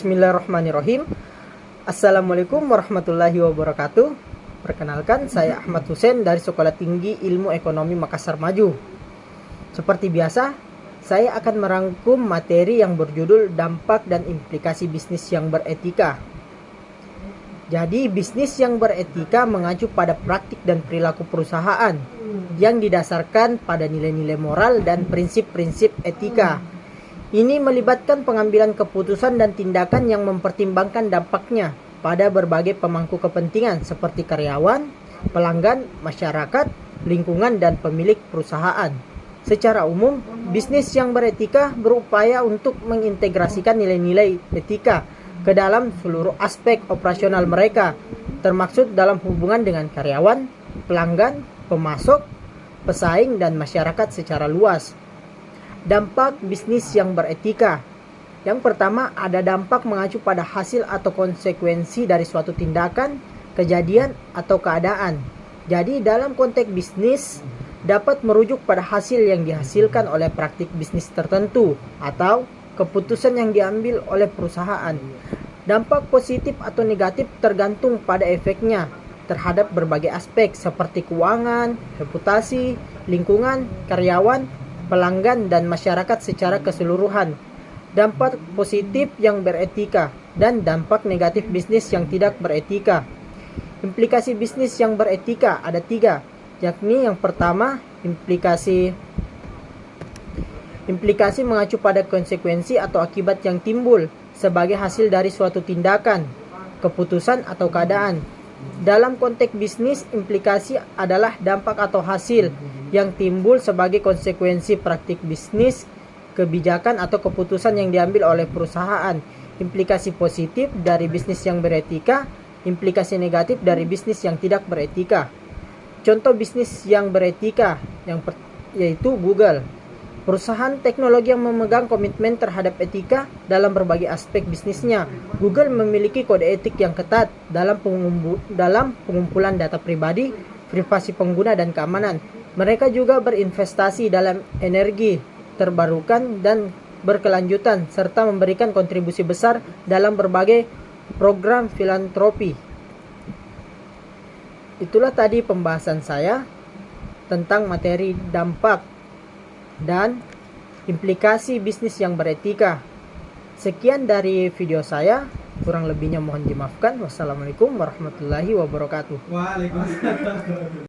Bismillahirrahmanirrahim. Assalamualaikum warahmatullahi wabarakatuh. Perkenalkan, saya Ahmad Hussein dari Sekolah Tinggi Ilmu Ekonomi Makassar Maju. Seperti biasa, saya akan merangkum materi yang berjudul dampak dan implikasi bisnis yang beretika. Jadi, bisnis yang beretika mengacu pada praktik dan perilaku perusahaan yang didasarkan pada nilai-nilai moral dan prinsip-prinsip etika. Ini melibatkan pengambilan keputusan dan tindakan yang mempertimbangkan dampaknya pada berbagai pemangku kepentingan seperti karyawan, pelanggan, masyarakat, lingkungan, dan pemilik perusahaan. Secara umum, bisnis yang beretika berupaya untuk mengintegrasikan nilai-nilai etika ke dalam seluruh aspek operasional mereka, termaksud dalam hubungan dengan karyawan, pelanggan, pemasok, pesaing, dan masyarakat secara luas. Dampak bisnis yang beretika. Yang pertama, ada dampak mengacu pada hasil atau konsekuensi dari suatu tindakan, kejadian, atau keadaan. Jadi, dalam konteks bisnis, dapat merujuk pada hasil yang dihasilkan oleh praktik bisnis tertentu atau keputusan yang diambil oleh perusahaan. Dampak positif atau negatif tergantung pada efeknya terhadap berbagai aspek seperti keuangan, reputasi, lingkungan, karyawan, pelanggan, dan masyarakat secara keseluruhan. Dampak positif yang beretika dan dampak negatif bisnis yang tidak beretika. Implikasi bisnis yang beretika ada 3, yakni yang pertama, implikasi mengacu pada konsekuensi atau akibat yang timbul sebagai hasil dari suatu tindakan, keputusan, atau keadaan. Dalam konteks bisnis, implikasi adalah dampak atau hasil yang timbul sebagai konsekuensi praktik bisnis, kebijakan, atau keputusan yang diambil oleh perusahaan. Implikasi positif dari bisnis yang beretika, implikasi negatif dari bisnis yang tidak beretika. Contoh bisnis yang beretika yaitu Google. Perusahaan teknologi yang memegang komitmen terhadap etika dalam berbagai aspek bisnisnya. Google memiliki kode etik yang ketat dalam pengumpulan data pribadi, privasi pengguna, dan keamanan. Mereka juga berinvestasi dalam energi terbarukan dan berkelanjutan, serta memberikan kontribusi besar dalam berbagai program filantropi. Itulah tadi pembahasan saya tentang materi dampak dan implikasi bisnis yang beretika. Sekian dari video saya, kurang lebihnya mohon dimaafkan. Wassalamualaikum warahmatullahi wabarakatuh. Waalaikumsalam.